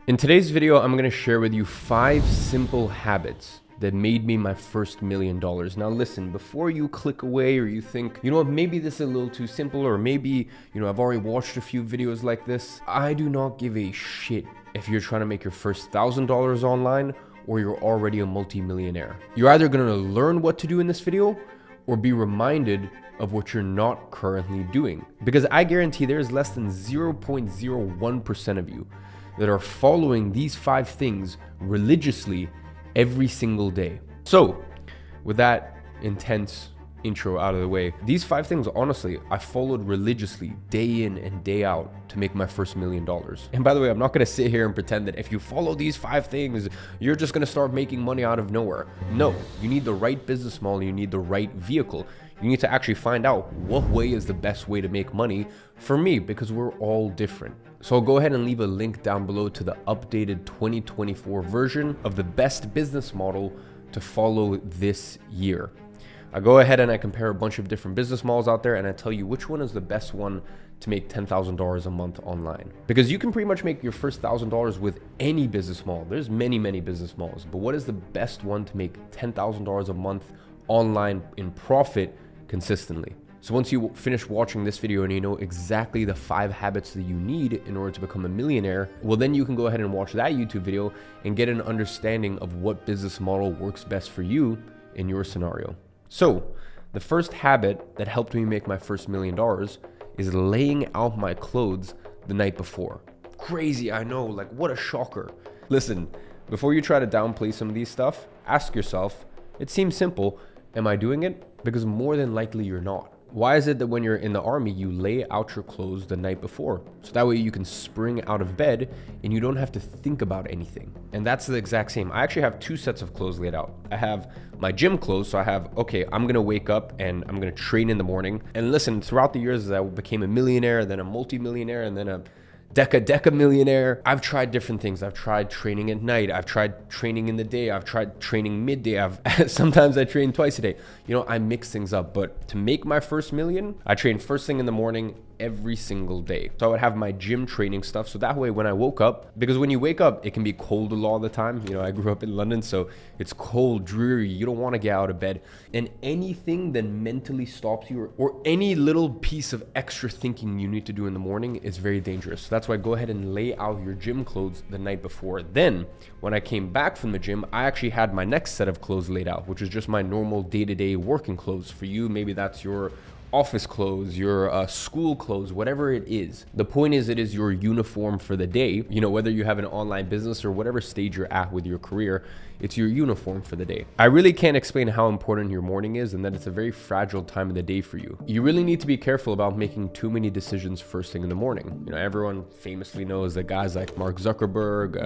In today's video, I'm gonna share with you 5 simple habits that made me my first $1 million. Now listen, before you click away or you think, you know what, maybe this is a little too simple, or maybe, I've already watched a few videos like this. I do not give a shit if you're trying to make your first $1,000 online or you're already a multi-millionaire. You're either gonna learn what to do in this video or be reminded of what you're not currently doing. Because I guarantee there's less than 0.01% of you that are following these 5 things religiously every single day. So with that intense intro out of the way, these 5 things, honestly, I followed religiously day in and day out to make my first $1 million. And by the way, I'm not gonna sit here and pretend that if you follow these 5 things, you're just gonna start making money out of nowhere. No, you need the right business model, you need the right vehicle. You need to actually find out what way is the best way to make money for me, because we're all different. So I'll go ahead and leave a link down below to the updated 2024 version of the best business model to follow this year. I go ahead and I compare a bunch of different business models out there, and I tell you which one is the best one to make $10,000 a month online. Because you can pretty much make your first $1,000 with any business model. There's many business models, but what is the best one to make $10,000 a month online in profit consistently? So once you finish watching this video and you know exactly the 5 habits that you need in order to become a millionaire, well, then you can go ahead and watch that YouTube video and get an understanding of what business model works best for you in your scenario. So the first habit that helped me make my first $1 million is laying out my clothes the night before. Crazy, I know, like what a shocker. Listen, before you try to downplay some of these stuff, ask yourself, it seems simple, am I doing it? Because more than likely you're not. Why is it that when you're in the army, you lay out your clothes the night before? So that way you can spring out of bed and you don't have to think about anything. And that's the exact same. I actually have 2 sets of clothes laid out. I have my gym clothes. So I have, okay, I'm gonna wake up and I'm gonna train in the morning. And listen, throughout the years as I became a millionaire, then a multi-millionaire, and then a deca millionaire, I've tried different things. I've tried training at night. I've tried training in the day. I've tried training midday. Sometimes I train twice a day. I mix things up. But to make my first million, I train first thing in the morning every single day. So I would have my gym training stuff. So that way when I woke up, because when you wake up, it can be cold a lot of the time. I grew up in London, so it's cold, dreary. You don't want to get out of bed. And anything that mentally stops you or any little piece of extra thinking you need to do in the morning is very dangerous. So that's why go ahead and lay out your gym clothes the night before. Then when I came back from the gym, I actually had my next set of clothes laid out, which is just my normal day-to-day working clothes. For you, maybe that's your office clothes, your school clothes, whatever it is. The point is, it is your uniform for the day. Whether you have an online business or whatever stage you're at with your career, it's your uniform for the day. I really can't explain how important your morning is and that it's a very fragile time of the day for you. You really need to be careful about making too many decisions first thing in the morning. Everyone famously knows that guys like Mark Zuckerberg,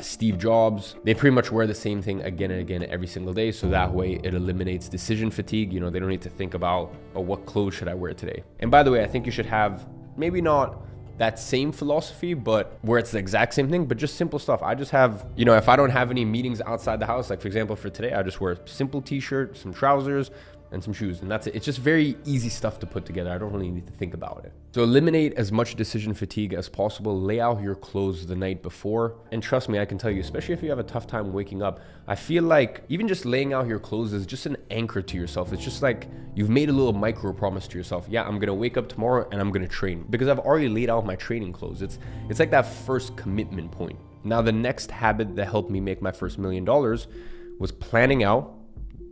Steve Jobs, they pretty much wear the same thing again and again every single day. So that way it eliminates decision fatigue. They don't need to think about, oh, what clothes should I wear today? And by the way, I think you should have maybe not that same philosophy, but where it's the exact same thing, but just simple stuff. I just have, if I don't have any meetings outside the house, like for example, for today, I just wear a simple t-shirt, some trousers, and some shoes, and that's it. It's just very easy stuff to put together. I don't really need to think about it. So eliminate as much decision fatigue as possible. Lay out your clothes the night before. And trust me, I can tell you, especially if you have a tough time waking up, I feel like even just laying out your clothes is just an anchor to yourself. It's just like you've made a little micro promise to yourself. Yeah, I'm gonna wake up tomorrow and I'm gonna train because I've already laid out my training clothes. It's like that first commitment point. Now, the next habit that helped me make my first $1 million was planning out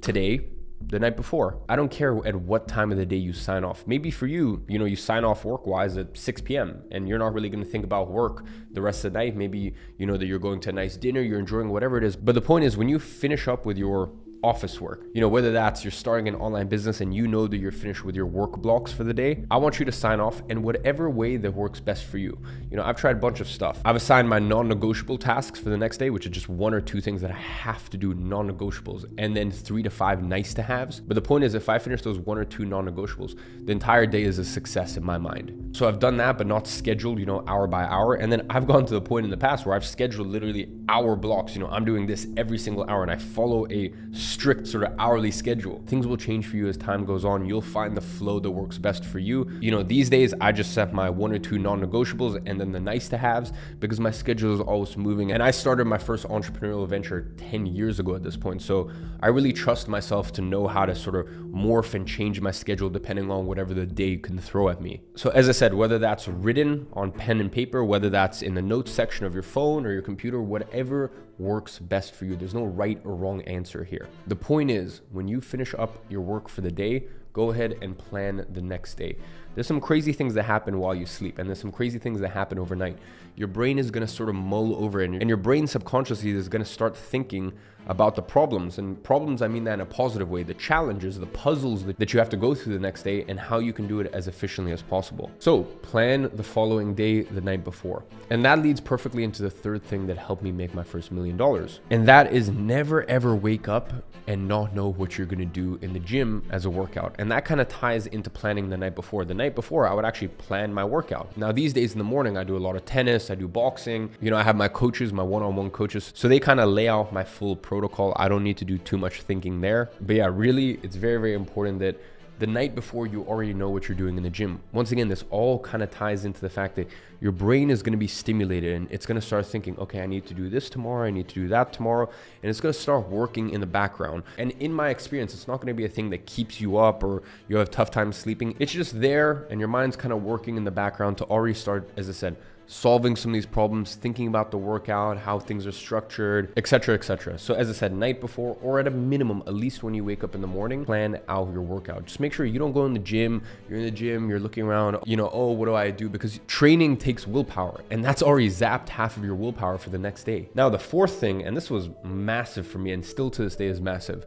today the night before. I don't care at what time of the day you sign off. Maybe for you, you sign off work-wise at 6 p.m. and you're not really going to think about work the rest of the night. Maybe you know that you're going to a nice dinner, you're enjoying whatever it is. But the point is, when you finish up with your office work, whether that's you're starting an online business and that you're finished with your work blocks for the day, I want you to sign off in whatever way that works best for you. I've tried a bunch of stuff. I've assigned my non-negotiable tasks for the next day, which is just 1 or 2 things that I have to do, non-negotiables, and then 3 to 5 nice to haves. But the point is, if I finish those 1 or 2 non-negotiables, the entire day is a success in my mind. So I've done that, but not scheduled, hour by hour. And then I've gone to the point in the past where I've scheduled literally hour blocks. I'm doing this every single hour and I follow a strict sort of hourly schedule. Things will change for you as time goes on. You'll find the flow that works best for you. You know, these days I just set my 1 or 2 non-negotiables and then the nice to haves, because my schedule is always moving. And I started my first entrepreneurial venture 10 years ago at this point. So I really trust myself to know how to sort of morph and change my schedule depending on whatever the day can throw at me. So as I said, whether that's written on pen and paper, whether that's in the notes section of your phone or your computer, whatever works best for you. There's no right or wrong answer here. The point is, when you finish up your work for the day, go ahead and plan the next day. There's some crazy things that happen while you sleep, and there's some crazy things that happen overnight. Your brain is going to sort of mull over it, and your brain subconsciously is going to start thinking about the problems. And problems, I mean that in a positive way, the challenges, the puzzles that you have to go through the next day, and how you can do it as efficiently as possible. So plan the following day the night before. And that leads perfectly into the third thing that helped me make my first $1 million. And that is never ever wake up and not know what you're going to do in the gym as a workout. And that kind of ties into planning the night before. The night before, I would actually plan my workout. Now, these days in the morning, I do a lot of tennis, I do boxing. You know, I have my coaches, my one-on-one coaches. So they kind of lay out my full protocol. I don't need to do too much thinking there. But yeah, really, it's very, very important that the night before you already know what you're doing in the gym. Once again, this all kind of ties into the fact that your brain is going to be stimulated and it's going to start thinking, okay, I need to do this tomorrow, I need to do that tomorrow, and it's going to start working in the background. And in my experience, it's not going to be a thing that keeps you up or you have tough time sleeping. It's just there, and your mind's kind of working in the background to already start, as I said, solving some of these problems, thinking about the workout, how things are structured, etc., etc. So as I said, night before, or at a minimum, at least when you wake up in the morning, plan out your workout. Just make sure you don't go in the gym, you're looking around, you know, oh, what do I do? Because training takes willpower, and that's already zapped half of your willpower for the next day. Now, the fourth thing, and this was massive for me and still to this day is massive,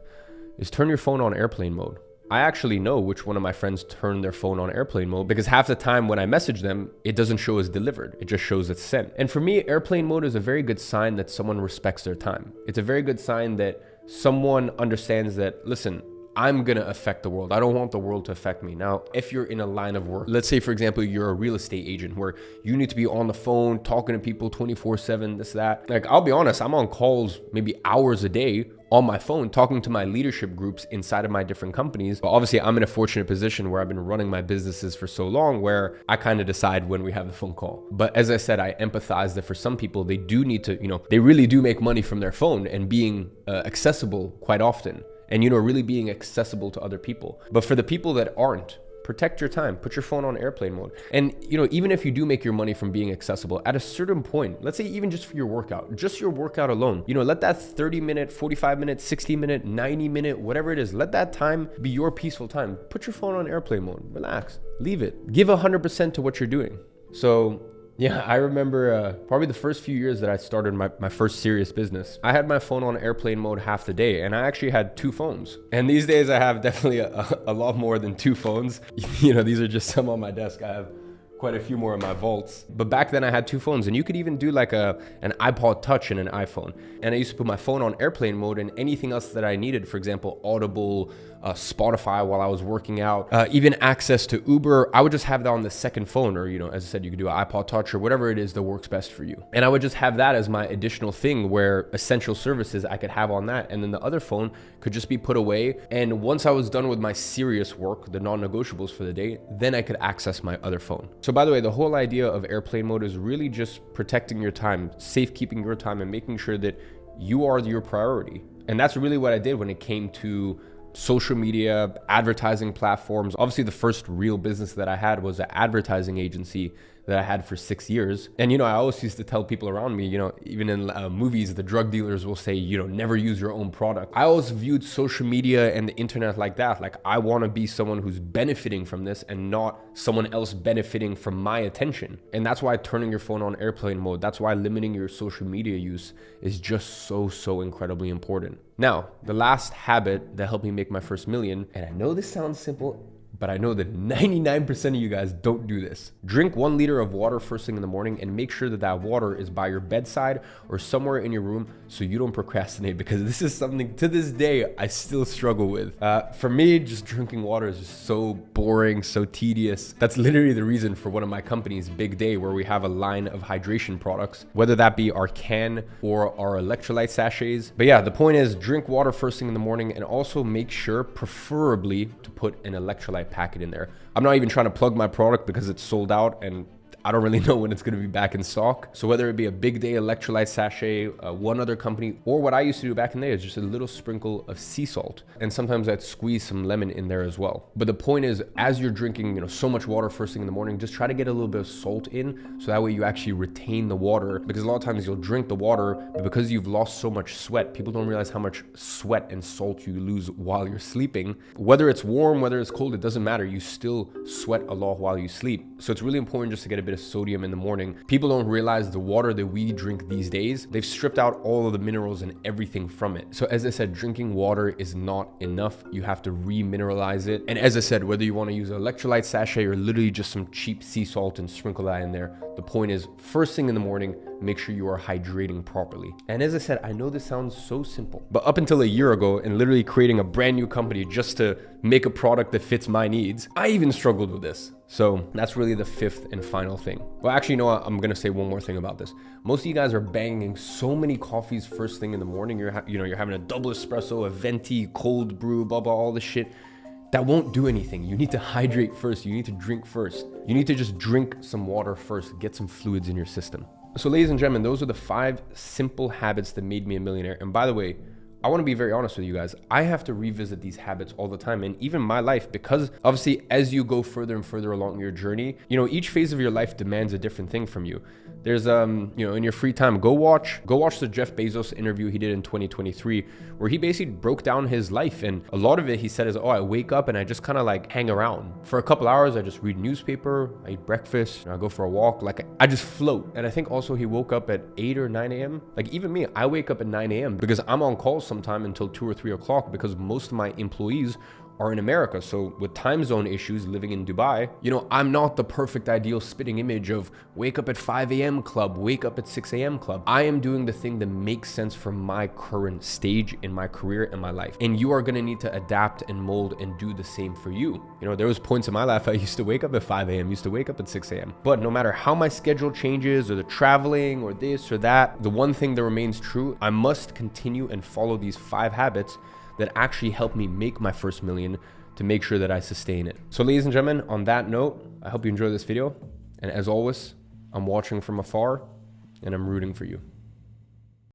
is turn your phone on airplane mode. I actually know which one of my friends turned their phone on airplane mode, because half the time when I message them, it doesn't show as delivered. It just shows it's sent. And for me, airplane mode is a very good sign that someone respects their time. It's a very good sign that someone understands that, listen, I'm going to affect the world. I don't want the world to affect me. Now, if you're in a line of work, let's say, for example, you're a real estate agent where you need to be on the phone, talking to people 24/7, this, that. Like, I'll be honest, I'm on calls maybe hours a day on my phone, talking to my leadership groups inside of my different companies. But obviously, I'm in a fortunate position where I've been running my businesses for so long where I kind of decide when we have the phone call. But as I said, I empathize that for some people, they do need to, you know, they really do make money from their phone and being accessible quite often. And, you know, really being accessible to other people. But for the people that aren't, protect your time, put your phone on airplane mode. And, you know, even if you do make your money from being accessible, at a certain point, let's say even just for your workout, just your workout alone, you know, let that 30-minute, 45-minute, 60-minute, 90-minute, whatever it is, let that time be your peaceful time. Put your phone on airplane mode, relax, leave it. Give 100% to what you're doing. So yeah, I remember probably the first few years that I started my first serious business, I had my phone on airplane mode half the day, and I actually had 2 phones. And these days I have definitely a lot more than 2 phones. You know, these are just some on my desk. I have quite a few more in my vaults. But back then I had 2 phones, and you could even do like an iPod Touch and an iPhone. And I used to put my phone on airplane mode, and anything else that I needed, for example, Audible, Spotify while I was working out, even access to Uber, I would just have that on the second phone. Or, you know, as I said, you could do an iPod Touch or whatever it is that works best for you. And I would just have that as my additional thing where essential services I could have on that. And then the other phone could just be put away. And once I was done with my serious work, the non-negotiables for the day, then I could access my other phone. So by the way, the whole idea of airplane mode is really just protecting your time, safekeeping your time, and making sure that you are your priority. And that's really what I did when it came to social media, advertising platforms. Obviously, the first real business that I had was an advertising agency that I had for 6 years. And, you know, I always used to tell people around me, you know, even in movies, the drug dealers will say, you know, never use your own product. I always viewed social media and the internet like that. Like, I want to be someone who's benefiting from this and not someone else benefiting from my attention. And that's why turning your phone on airplane mode, that's why limiting your social media use is just so incredibly important. Now, the last habit that helped me make my first million, and I know this sounds simple, but I know that 99% of you guys don't do this. Drink 1 liter of water first thing in the morning and make sure that that water is by your bedside or somewhere in your room so you don't procrastinate, because this is something to this day I still struggle with. For me, just drinking water is just so boring, so tedious. That's literally the reason for one of my companies, Big Day, where we have a line of hydration products, whether that be our can or our electrolyte sachets. But yeah, the point is drink water first thing in the morning, and also make sure preferably to put an electrolyte packet in there. I'm not even trying to plug my product because it's sold out and I don't really know when it's going to be back in stock. So whether it be a Big Day electrolyte sachet, one other company, or what I used to do back in the day is just a little sprinkle of sea salt. And sometimes I'd squeeze some lemon in there as well. But the point is, as you're drinking, so much water first thing in the morning, just try to get a little bit of salt in, so that way you actually retain the water. Because a lot of times you'll drink the water, but because you've lost so much sweat, people don't realize how much sweat and salt you lose while you're sleeping. Whether it's warm, whether it's cold, it doesn't matter. You still sweat a lot while you sleep. So it's really important just to get a bit of sodium in the morning. People don't realize the water that we drink these days, they've stripped out all of the minerals and everything from it. So as I said, drinking water is not enough. You have to re-mineralize it. And as I said, whether you want to use an electrolyte sachet or literally just some cheap sea salt and sprinkle that in there, the point is, first thing in the morning, make sure you are hydrating properly. And as I said, I know this sounds so simple, but up until a year ago and literally creating a brand new company just to make a product that fits my needs, I even struggled with this. So that's really the fifth and final thing. Well, actually, you know what? I'm going to say one more thing about this. Most of you guys are banging so many coffees first thing in the morning. You're having a double espresso, a venti, cold brew, blah, blah, all this shit. That won't do anything. You need to hydrate first. You need to drink first. You need to just drink some water first, get some fluids in your system. So ladies and gentlemen, those are the 5 simple habits that made me a millionaire. And by the way, I want to be very honest with you guys. I have to revisit these habits all the time, and even my life, because obviously as you go further and further along your journey, each phase of your life demands a different thing from you. There's, in your free time, go watch the Jeff Bezos interview he did in 2023, where he basically broke down his life. And a lot of it he said is, I wake up and I just kind of like hang around for a couple hours. I just read newspaper, I eat breakfast, I go for a walk. Like I just float. And I think also he woke up at 8 or 9 a.m. Like even me, I wake up at 9 a.m. because I'm on call sometime until 2 or 3 o'clock, because most of my employees are in America. So with time zone issues living in Dubai, I'm not the perfect ideal spitting image of wake up at 5 a.m. club, wake up at 6 a.m. club. I am doing the thing that makes sense for my current stage in my career and my life. And you are going to need to adapt and mold and do the same for you. There was points in my life I used to wake up at 5 a.m., used to wake up at 6 a.m. But no matter how my schedule changes or the traveling or this or that, the one thing that remains true, I must continue and follow these 5 habits that actually helped me make my first million, to make sure that I sustain it. So ladies and gentlemen, on that note, I hope you enjoyed this video. And as always, I'm watching from afar and I'm rooting for you.